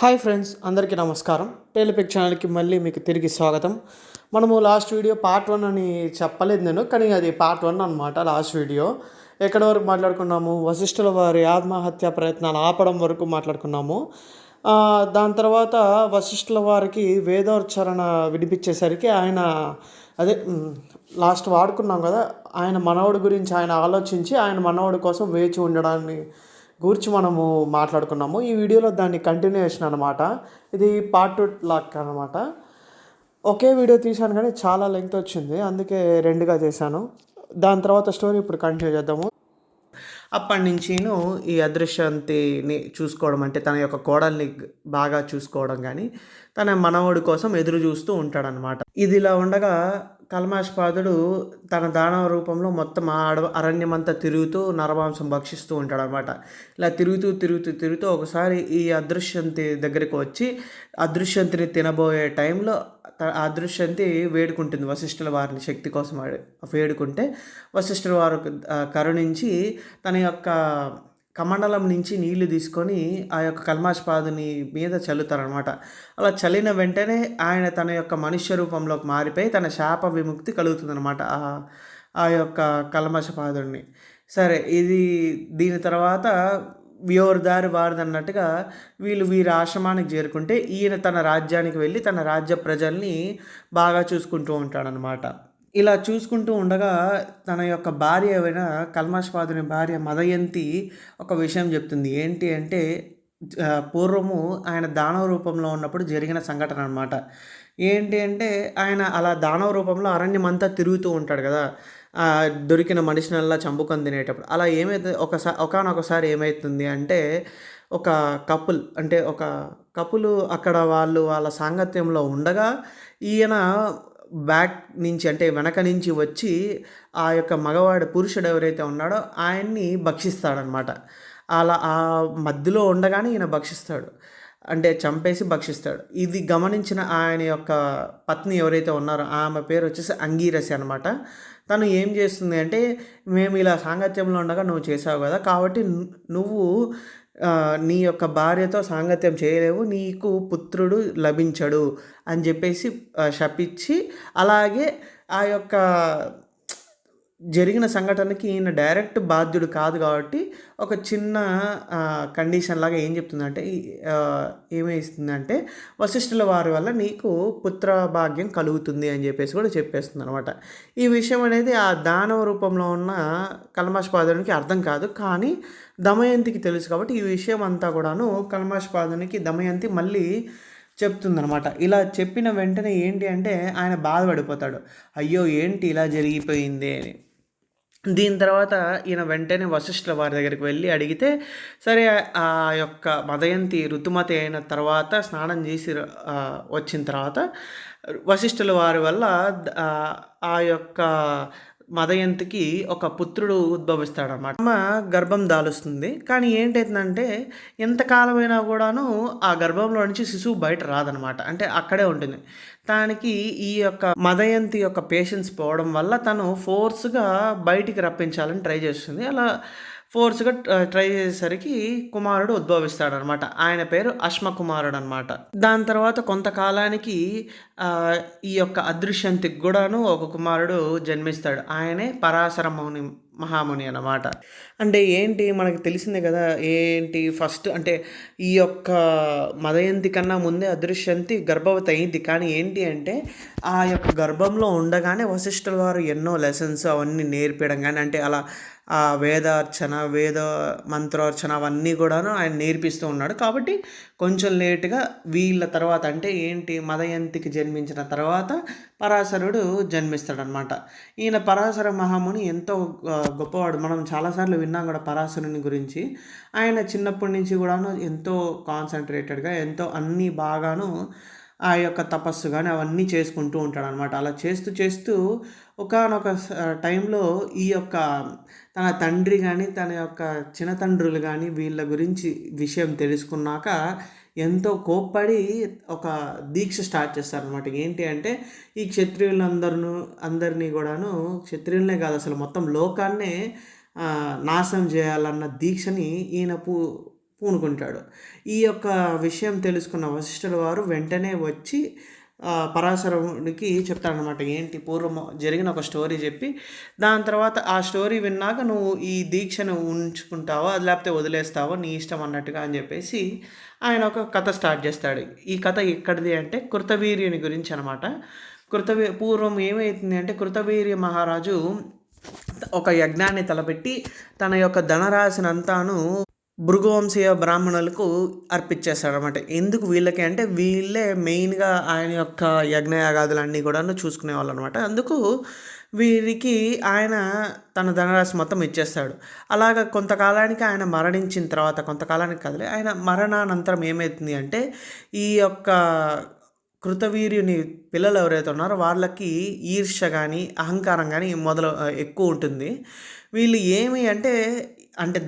Hi friends, అందరికీ నమస్కారం. టేలిపిక్ ఛానల్కి మళ్ళీ మీకు తిరిగి స్వాగతం. మనము లాస్ట్ వీడియో పార్ట్ 1 అని చెప్పలేదు నేను, కానీ అది పార్ట్ 1 అనమాట. లాస్ట్ వీడియో ఎక్కడి వరకు మాట్లాడుకున్నాము? వశిష్ఠుల వారి ఆత్మహత్య ప్రయత్నాలు ఆపడం వరకు మాట్లాడుకున్నాము. దాని తర్వాత వశిష్ఠుల వారికి వేదోచ్చారణ వినిపించేసరికి ఆయన అదే లాస్ట్ వాడుకున్నాం కదా, ఆయన మనవడి గురించి ఆయన ఆలోచించి ఆయన మనవడి కోసం వేచి ఉండడాన్ని గురించి మనము మాట్లాడుకున్నాము. ఈ వీడియోలో దాన్ని కంటిన్యూషన్ అనమాట. ఇది పార్ట్ 2 లాక్ అనమాట. ఒకే వీడియో తీశాను కానీ చాలా లెంగ్త్ వచ్చింది, అందుకే రెండుగా చేశాను. దాని తర్వాత స్టోరీ ఇప్పుడు కంటిన్యూ చేద్దాము. అప్పటి నుంచిను ఈ అదృశ్యంతిని చూసుకోవడం, అంటే తన యొక్క కోడల్ని బాగా చూసుకోవడం కానీ తన మనవడి కోసం ఎదురు చూస్తూ ఉంటాడనమాట. ఇది ఇలా ఉండగా కల్మాష్పాదుడు తన దానవ రూపంలో మొత్తం అరణ్యమంతా తిరుగుతూ నరమాంసం భక్షిస్తూ ఉంటాడనమాట. ఇలా తిరుగుతూ ఒకసారి ఈ అదృశ్యంతి దగ్గరికి వచ్చి అదృశ్యంతిని తినబోయే టైంలో అదృశ్యంతి వేడుకుంటుంది వశిష్ఠుల వారిని, శక్తి కోసం వేడుకుంటే వశిష్ఠుల వారు కరుణించి తన యొక్క కమండలం నుంచి నీళ్లు తీసుకొని ఆ యొక్క కల్మాష్పాదుని మీద చల్లుతారనమాట. అలా చల్లిన వెంటనే ఆయన తన యొక్క మనుష్య రూపంలోకి మారిపోయి తన శాప విముక్తి కలుగుతుందనమాట ఆ యొక్క కల్మషపాదుడిని. సరే, దీని తర్వాత ఎవరి దారి వారిది అన్నట్టుగా వీరి ఆశ్రమానికి చేరుకుంటే ఈయన తన రాజ్యానికి వెళ్ళి తన రాజ్య ప్రజల్ని బాగా చూసుకుంటూ ఉంటాడనమాట. ఇలా చూసుకుంటూ ఉండగా తన యొక్క భార్య అయిన కల్మాష్పాదుని భార్య మదయంతి ఒక విషయం చెప్తుంది. ఏంటి అంటే పూర్వము ఆయన దానవ రూపంలో ఉన్నప్పుడు జరిగిన సంఘటన అనమాట. ఏంటి అంటే ఆయన అలా దానవ రూపంలో అరణ్యం అంతా తిరుగుతూ ఉంటాడు కదా, దొరికిన మనిషినల్లా చంపుకొని తినేటప్పుడు. అలా ఒకానొకసారి ఏమవుతుంది అంటే ఒక కపుల్ అక్కడ వాళ్ళ సాంగత్యంలో ఉండగా ఈయన బ్యాక్ నుంచి, అంటే వెనక నుంచి వచ్చి ఆ యొక్క పురుషుడు ఎవరైతే ఉన్నాడో ఆయన్ని భక్షిస్తాడనమాట. అలా ఆ మధ్యలో ఉండగానే ఈయన భక్షిస్తాడు, అంటే చంపేసి భక్షిస్తాడు. ఇది గమనించిన ఆయన యొక్క పత్ని ఎవరైతే ఉన్నారో ఆమె పేరు వచ్చేసి అంగీరసి అనమాట. తను ఏం చేస్తుంది అంటే, మేము ఇలా సాంగత్యంలో ఉండగా నువ్వు చేసావు కదా, కాబట్టి నువ్వు నీ యొక్క భార్యతో సాంగత్యం చేయలేవు, నీకు పుత్రుడు లభించడు అని చెప్పేసి శపించి, అలాగే ఆ యొక్క జరిగిన సంఘటనకి ఈయన డైరెక్ట్ బాధ్యుడు కాదు కాబట్టి ఒక చిన్న కండిషన్ లాగా ఏం చెప్తుందంటే, ఏమిస్తుందంటే వశిష్ఠుల వారి వల్ల నీకు పుత్ర భాగ్యం కలుగుతుంది అని చెప్పేసి కూడా చెప్పేస్తుంది అనమాట. ఈ విషయం అనేది ఆ దానవ రూపంలో ఉన్న కల్మాష్పాదునికి అర్థం కాదు, కానీ దమయంతికి తెలుసు. కాబట్టి ఈ విషయం అంతా కూడాను కల్మాష్పాదునికి దమయంతి మళ్ళీ చెప్తుందనమాట. ఇలా చెప్పిన వెంటనే ఏంటి అంటే ఆయన బాధపడిపోతాడు, అయ్యో ఏంటి ఇలా జరిగిపోయింది అని. దీని తర్వాత ఈయన వెంటనే వశిష్ఠుల వారి దగ్గరికి వెళ్ళి అడిగితే, సరే ఆ యొక్క మదయంతి ఋతుమతి అయిన తర్వాత స్నానం చేసి వచ్చిన తర్వాత వశిష్ఠుల వారి వల్ల ఆ యొక్క మదయంతికి ఒక పుత్రుడు ఉద్భవిస్తాడనమాట. అమ్మ గర్భం దాలుస్తుంది, కానీ ఏంటైతుందంటే ఎంతకాలమైనా కూడాను ఆ గర్భంలో నుంచి శిశువు బయట రాదనమాట, అంటే అక్కడే ఉంటుంది. దానికి ఈ యొక్క మదయంతి యొక్క పేషెన్స్ పోవడం వల్ల తను ఫోర్స్గా బయటికి రప్పించాలని ట్రై చేస్తుంది. అలా ఫోర్స్గా ట్రై చేసేసరికి కుమారుడు ఉద్భవిస్తాడనమాట. ఆయన పేరు అశ్మకుమారుడు అనమాట. దాని తర్వాత కొంతకాలానికి ఈ యొక్క అదృశ్యంతికి కూడాను ఒక కుమారుడు జన్మిస్తాడు. ఆయనే పరాశర మహాముని అన్నమాట. అంటే ఏంటి మనకు తెలిసిందే కదా, ఏంటి ఫస్ట్ అంటే ఈ యొక్క మదయంతి కన్నా ముందే అదృశ్యంతి గర్భవతి అయింది. కానీ ఏంటి అంటే ఆ యొక్క గర్భంలో ఉండగానే వశిష్ఠుల వారు ఎన్నో లెసన్స్ అవన్నీ నేర్పించడం కానీ, అంటే అలా ఆ వేద మంత్రోర్చన అవన్నీ కూడాను ఆయన నేర్పిస్తూ ఉన్నాడు. కాబట్టి కొంచెం లేటుగా వీళ్ళ తర్వాత, అంటే ఏంటి మదయంతికి జన్మించిన తర్వాత పరాశరుడు జన్మిస్తాడనమాట. ఈయన పరాశర మహాముని ఎంతో గొప్పవాడు. మనం చాలాసార్లు విన్నాం కూడా పరాశరుని గురించి. ఆయన చిన్నప్పటి నుంచి కూడాను ఎంతో కాన్సన్ట్రేటెడ్గా ఎంతో అన్నీ బాగాను ఆ యొక్క తపస్సు కానీ అవన్నీ చేసుకుంటూ ఉంటాడనమాట. అలా చేస్తూ ఒకానొక టైంలో ఈ యొక్క తన తండ్రి కానీ తన యొక్క చిన్నతండ్రులు కానీ వీళ్ళ గురించి విషయం తెలుసుకున్నాక ఎంతో కోప్పడి ఒక దీక్ష స్టార్ట్ చేస్తారనమాట. ఏంటి అంటే ఈ అందరినీ కూడాను, క్షత్రియులనే కాదు అసలు మొత్తం లోకాన్నే నాశనం చేయాలన్న దీక్షని ఈయన పూనుకుంటాడు. ఈ యొక్క విషయం తెలుసుకున్న వశిష్ఠుల వారు వెంటనే వచ్చి పరాశరునికి చెప్తాడనమాట. ఏంటి పూర్వం జరిగిన ఒక స్టోరీ చెప్పి, దాని తర్వాత ఆ స్టోరీ విన్నాక నువ్వు ఈ దీక్షను ఉంచుకుంటావా లేకపోతే వదిలేస్తావా నీ ఇష్టం అన్నట్టుగా అని చెప్పేసి ఆయన ఒక కథ స్టార్ట్ చేస్తాడు. ఈ కథ ఎక్కడిది అంటే కృతవీర్యుని గురించి అనమాట. పూర్వం ఏమైతుంది అంటే కృతవీర్య మహారాజు ఒక యజ్ఞాన్ని తలపెట్టి తన యొక్క ధనరాశినంతాను భృగువంశీయ బ్రాహ్మణులకు అర్పించేస్తాడనమాట. ఎందుకు వీళ్ళకి అంటే వీళ్ళే మెయిన్గా ఆయన యొక్క యజ్ఞయాగాదులన్నీ కూడాను చూసుకునేవాళ్ళు అనమాట. అందుకు వీరికి ఆయన తన ధనరాశి మొత్తం ఇచ్చేస్తాడు. అలాగ కొంతకాలానికి ఆయన మరణించిన తర్వాత, కొంతకాలానికి కదలే, ఆయన మరణానంతరం ఏమవుతుంది అంటే ఈ యొక్క కృతవీర్యుని పిల్లలు ఎవరైతే ఉన్నారో వాళ్ళకి ఈర్ష్య కానీ అహంకారం కానీ ఎక్కువ ఉంటుంది. వీళ్ళు ఏమి అంటే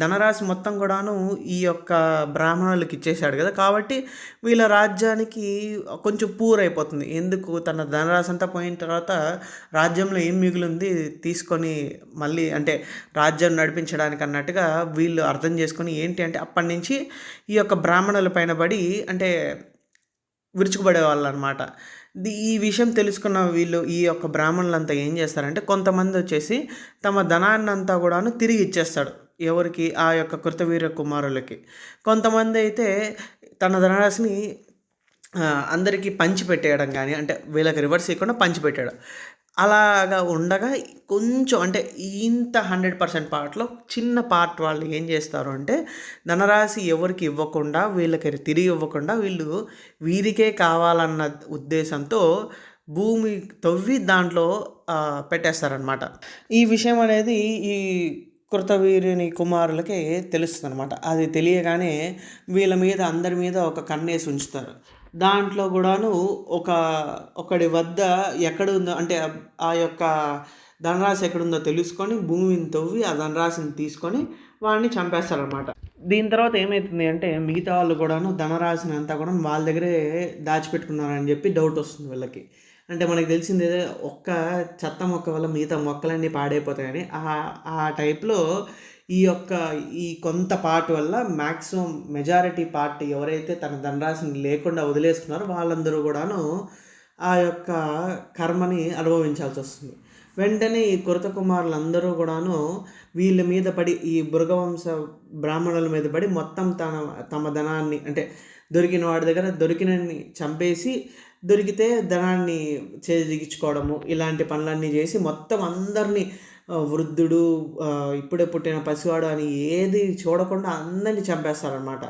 ధనరాశి మొత్తం కూడాను ఈ యొక్క బ్రాహ్మణులకి ఇచ్చేసాడు కదా, కాబట్టి వీళ్ళ రాజ్యానికి కొంచెం పూర్ అయిపోతుంది. ఎందుకు తన ధనరాశి అంతా పోయిన తర్వాత రాజ్యంలో ఏం మిగిలింది తీసుకొని మళ్ళీ రాజ్యం నడిపించడానికి అన్నట్టుగా వీళ్ళు అర్థం చేసుకొని ఏంటి అంటే అప్పటి నుంచి ఈ యొక్క బ్రాహ్మణుల పైన పడి విరుచుకుపడేవాళ్ళు అనమాట. ఈ విషయం తెలుసుకున్న వీళ్ళు ఈ యొక్క బ్రాహ్మణులంతా ఏం చేస్తారంటే కొంతమంది వచ్చేసి తమ ధనాన్నంతా కూడాను తిరిగి ఇచ్చేస్తాడు. ఎవరికి? ఆ యొక్క కృతవీర్య కుమారులకి. కొంతమంది అయితే తన ధనరాశిని అందరికీ పంచిపెట్టేయడం కానీ, వీళ్ళకి రివర్స్ ఇవ్వకుండా పంచిపెట్టాడు. అలాగా ఉండగా కొంచెం ఇంత 100% పార్ట్లో చిన్న పార్ట్ వాళ్ళు ఏం చేస్తారు అంటే ధనరాశి ఎవరికి ఇవ్వకుండా, వీళ్ళకి తిరిగి ఇవ్వకుండా వీళ్ళు వీరికే కావాలన్న ఉద్దేశంతో భూమి తవ్వి దాంట్లో పెట్టేస్తారనమాట. ఈ విషయం అనేది ఈ కృతవీర్యుని కుమారులకి తెలుస్తుంది అనమాట. అది తెలియగానే వీళ్ళ మీద అందరి మీద ఒక కన్నేసి ఉంచుతారు. దాంట్లో కూడాను ఒకడి వద్ద ఎక్కడుందో ఆ యొక్క ధనరాశి ఎక్కడుందో తెలుసుకొని భూమిని తవ్వి ఆ ధనరాశిని తీసుకొని వాడిని చంపేస్తారనమాట. దీని తర్వాత ఏమవుతుంది అంటే మిగతా వాళ్ళు కూడాను ధనరాశిని అంతా కూడా వాళ్ళ దగ్గరే దాచిపెట్టుకున్నారని చెప్పి డౌట్ వస్తుంది వీళ్ళకి. మనకు తెలిసిందే ఒక్క చెత్త మొక్క వల్ల మిగతా మొక్కలన్నీ పాడైపోతాయని. ఆ టైప్లో ఈ కొంత పార్ట్ వల్ల మ్యాక్సిమం మెజారిటీ పార్ట్ ఎవరైతే తన ధనరాశిని లేకుండా వదిలేసుకున్నారో వాళ్ళందరూ కూడాను ఆ యొక్క కర్మని అనుభవించాల్సి వస్తుంది. వెంటనే ఈ కృత కుమారులందరూ కూడాను వీళ్ళ మీద పడి, ఈ భృగవంశ బ్రాహ్మణుల మీద పడి మొత్తం తమ ధనాన్ని దొరికిన వాడి దగ్గర దొరికినన్ని చంపేసి, దొరికితే ధనాన్ని చేజిగించుకోవడము, ఇలాంటి పనులన్నీ చేసి మొత్తం అందరినీ వృద్ధుడు, ఇప్పుడే పుట్టిన పసివాడు అని ఏది చూడకుండా అందరినీ చంపేస్తారనమాట.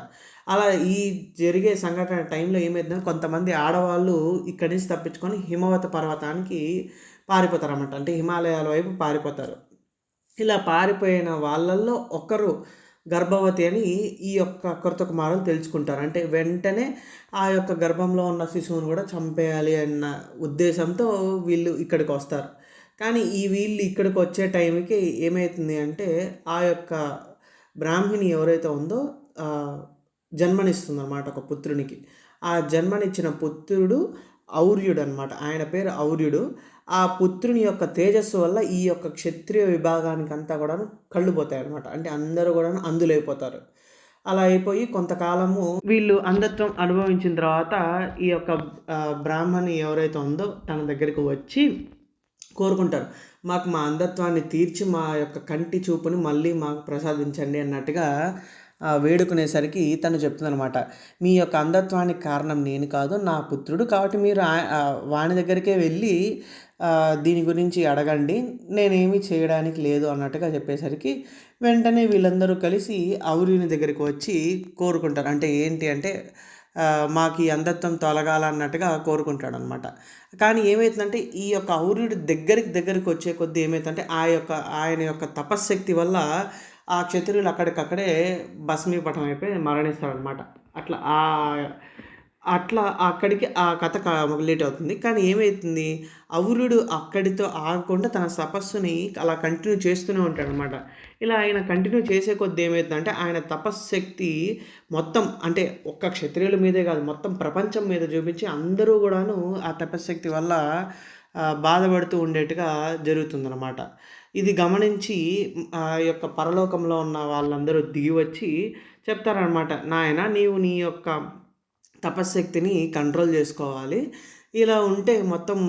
అలా ఈ జరిగే సంఘటన టైంలో ఏమైందంటే కొంతమంది ఆడవాళ్ళు ఇక్కడి నుంచి తప్పించుకొని హిమవత పర్వతానికి పారిపోతారన్నమాట. హిమాలయాల వైపు పారిపోతారు. ఇలా పారిపోయిన వాళ్ళల్లో ఒకరు గర్భవతి అని ఈ యొక్క కృత కుమారులు తెలుసుకుంటారు. వెంటనే ఆ యొక్క గర్భంలో ఉన్న శిశువుని కూడా చంపేయాలి అన్న ఉద్దేశంతో వీళ్ళు ఇక్కడికి వస్తారు. కానీ వీళ్ళు ఇక్కడికి వచ్చే టైంకి ఏమవుతుంది అంటే ఆ యొక్క బ్రాహ్మిణి ఎవరైతే ఉందో జన్మనిస్తుంది అన్నమాట ఒక పుత్రునికి. ఆ జన్మనిచ్చిన పుత్రుడు ఔర్యుడు అనమాట. ఆయన పేరు ఔర్యుడు. ఆ పుత్రుని యొక్క తేజస్సు వల్ల ఈ యొక్క క్షత్రియ విభాగానికి అంతా కూడా కళ్ళు పోతాయి అనమాట. అందరూ కూడా అందులైపోతారు. అలా అయిపోయి కొంతకాలము వీళ్ళు అంధత్వం అనుభవించిన తర్వాత ఈ యొక్క బ్రాహ్మణి ఎవరైతే ఉందో తన దగ్గరికి వచ్చి కోరుకుంటారు, మాకు మా అంధత్వాన్ని తీర్చి మా యొక్క కంటి చూపుని మళ్ళీ మాకు ప్రసాదించండి అన్నట్టుగా వేడుకునేసరికి తను చెప్తుందనమాట, మీ యొక్క అంధత్వానికి కారణం నేను కాదు, నా పుత్రుడు. కాబట్టి మీరు వాని దగ్గరికే వెళ్ళి దీని గురించి అడగండి, నేనేమీ చేయడానికి లేదు అన్నట్టుగా చెప్పేసరికి వెంటనే వీళ్ళందరూ కలిసి ఔర్యుని దగ్గరికి వచ్చి కోరుకుంటారు. ఏంటి అంటే మాకు ఈ అంధత్వం తొలగాలన్నట్టుగా కోరుకుంటాడు అనమాట. కానీ ఏమవుతుందంటే ఈ యొక్క ఔర్యుడి దగ్గరికి వచ్చే కొద్దీ ఏమవుతుందంటే ఆయన యొక్క తపశ్శక్తి వల్ల ఆ క్షత్రియులు అక్కడికక్కడే భస్మీపటం అయిపోయి మరణిస్తారనమాట. అట్లా అక్కడికి ఆ కథ కంప్లీట్ అవుతుంది. కానీ ఏమవుతుంది, ఔర్యుడు అక్కడితో ఆగకుండా తన తపస్సుని అలా కంటిన్యూ చేస్తూనే ఉంటాడనమాట. ఇలా ఆయన కంటిన్యూ చేసే కొద్దీ ఏమవుతుందంటే ఆయన తపశ్శక్తి మొత్తం ఒక్క క్షత్రియుల మీదే కాదు మొత్తం ప్రపంచం మీద చూపించి అందరూ కూడాను ఆ తపశ్శక్తి వల్ల బాధపడుతూ ఉండేట్టుగా జరుగుతుందన్నమాట. ఇది గమనించి ఆ యొక్క పరలోకంలో ఉన్న వాళ్ళందరూ దిగి వచ్చి చెప్తారనమాట. నాయన నీవు నీ యొక్క తపశ్శక్తిని కంట్రోల్ చేసుకోవాలి. ఇలా ఉంటే మొత్తం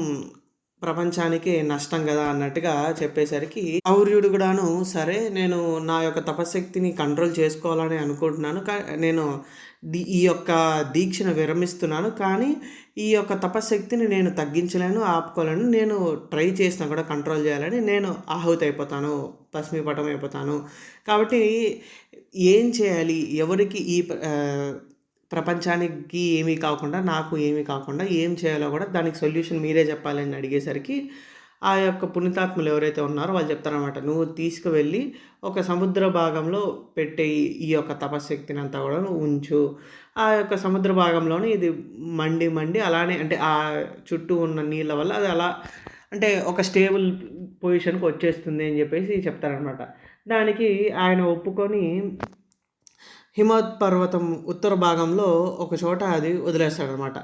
ప్రపంచానికే నష్టం గదా అన్నట్టుగా చెప్పేసరికి శౌర్యుడు కూడాను సరే నేను నా యొక్క తపశ్శక్తిని కంట్రోల్ చేసుకోవాలని అనుకుంటున్నాను. నేను ఈ యొక్క దీక్షను విరమిస్తున్నాను. కానీ ఈ యొక్క తపశ్శక్తిని నేను తగ్గించలేను, ఆపుకోలేను. నేను ట్రై చేసినా కూడా కంట్రోల్ చేయాలని నేను ఆహుతి అయిపోతాను, భస్మీపటం అయిపోతాను. కాబట్టి ఏం చేయాలి? ఎవరికి ప్రపంచానికి ఏమీ కాకుండా, నాకు ఏమీ కాకుండా ఏం చేయాలో కూడా దానికి సొల్యూషన్ మీరే చెప్పాలని అడిగేసరికి ఆ యొక్క పుణ్యాత్ములు ఎవరైతే ఉన్నారో వాళ్ళు చెప్తారనమాట. నువ్వు తీసుకువెళ్ళి ఒక సముద్ర భాగంలో పెట్టేయి ఈ యొక్క తపశ్శక్తిని అంతా కూడా నువ్వు ఉంచు. ఆ యొక్క సముద్ర భాగంలోనే ఇది మండి మండి అలానే అంటే ఆ చుట్టూ ఉన్న నీళ్ళ వల్ల అది అలా అంటే ఒక స్టేబుల్ పొజిషన్కి వచ్చేస్తుంది అని చెప్పేసి చెప్తారనమాట. దానికి ఆయన ఒప్పుకొని హిమవత్ పర్వతం ఉత్తర భాగంలో ఒక చోట అది వదిలేస్తాడనమాట.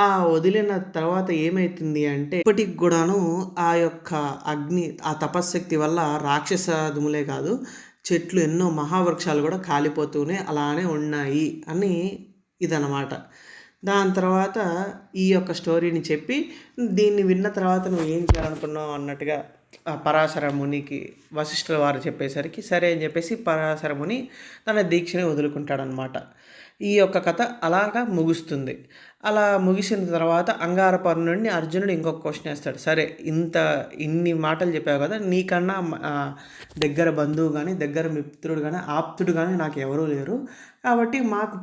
ఆ వదిలిన తర్వాత ఏమైతుంది అంటే ఇప్పటికి కూడాను ఆ యొక్క అగ్ని ఆ తపశ్శక్తి వల్ల రాక్షసదుములే కాదు చెట్లు ఎన్నో మహావృక్షాలు కూడా కాలిపోతూనే అలానే ఉన్నాయి అని ఇదనమాట. దాని తర్వాత ఈ యొక్క స్టోరీని చెప్పి దీన్ని విన్న తర్వాత నువ్వు ఏం చేయాలనుకున్నావు అన్నట్టుగా పరాశర మునికి వశిష్ఠుల వారు చెప్పేసరికి సరే అని చెప్పేసి పరాశర ముని తన దీక్షని వదులుకుంటాడనమాట. ఈ యొక్క కథ అలాగా ముగుస్తుంది. అలా ముగిసిన తర్వాత అంగారపర్ణుడిని అర్జునుడు ఇంకొక క్వశ్చన్ వేస్తాడు. సరే ఇన్ని మాటలు చెప్పావు కదా, నీకన్నా దగ్గర బంధువు కానీ దగ్గర మిత్రుడు కానీ ఆప్తుడు కానీ నాకు ఎవరూ లేరు. కాబట్టి మాకు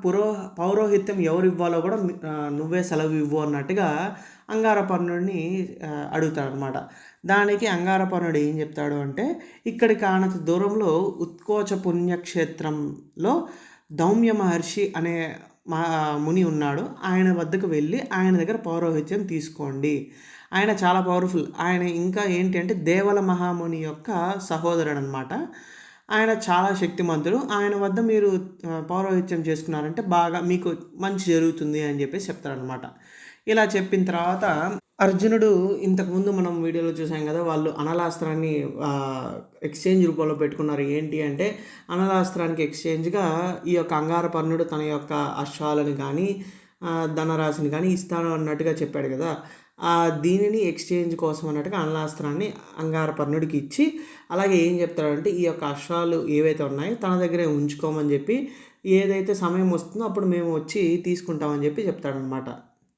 పౌరోహిత్యం ఎవరు ఇవ్వాలో కూడా నువ్వే సెలవు ఇవ్వు అన్నట్టుగా అంగారపర్ణుడిని అడుగుతాడనమాట. దానికి అంగారపర్ణుడు ఏం చెప్తాడు అంటే ఇక్కడికి ఆనంత దూరంలో ఉత్కోచ పుణ్యక్షేత్రంలో దౌమ్య మహర్షి అనే ముని ఉన్నాడు. ఆయన వద్దకు వెళ్ళి ఆయన దగ్గర పౌరోహిత్యం తీసుకోండి. ఆయన చాలా పవర్ఫుల్. ఆయన ఇంకా ఏంటి అంటే దేవల మహాముని యొక్క సహోదరుడు అనమాట. ఆయన చాలా శక్తిమంతుడు. ఆయన వద్ద మీరు పౌరోహిత్యం చేసుకున్నారంటే బాగా మీకు మంచి జరుగుతుంది అని చెప్పేసి చెప్తారనమాట. ఇలా చెప్పిన తర్వాత అర్జునుడు ఇంతకుముందు మనం వీడియోలో చూసాం కదా, వాళ్ళు అనలాస్త్రాన్ని ఎక్స్చేంజ్ రూపంలో పెట్టుకున్నారు. ఏంటి అంటే అనలాస్త్రానికి ఎక్స్చేంజ్గా ఈ యొక్క అంగారపర్ణుడు తన యొక్క అశ్వాలను కానీ ధనరాశిని కానీ ఇస్తాను అన్నట్టుగా చెప్పాడు కదా. దీనిని ఎక్స్చేంజ్ కోసం అన్నట్టుగా అనలాస్త్రాన్ని అంగారపర్ణుడికి ఇచ్చి అలాగే ఏం చెప్తాడంటే ఈ యొక్క అశ్వాలు ఏవైతే ఉన్నాయో తన దగ్గరే ఉంచుకోమని చెప్పి ఏదైతే సమయం వస్తుందో అప్పుడు మేము వచ్చి తీసుకుంటామని చెప్పి చెప్తాడనమాట.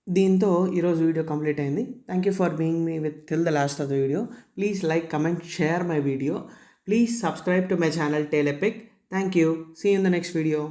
దీంతో ఈరోజు వీడియో కంప్లీట్ అయింది. Thank you for being me with till the last of the video. Please like, comment, share my video. Please subscribe to my channel Tail Epic. Thank you. See you in the next video.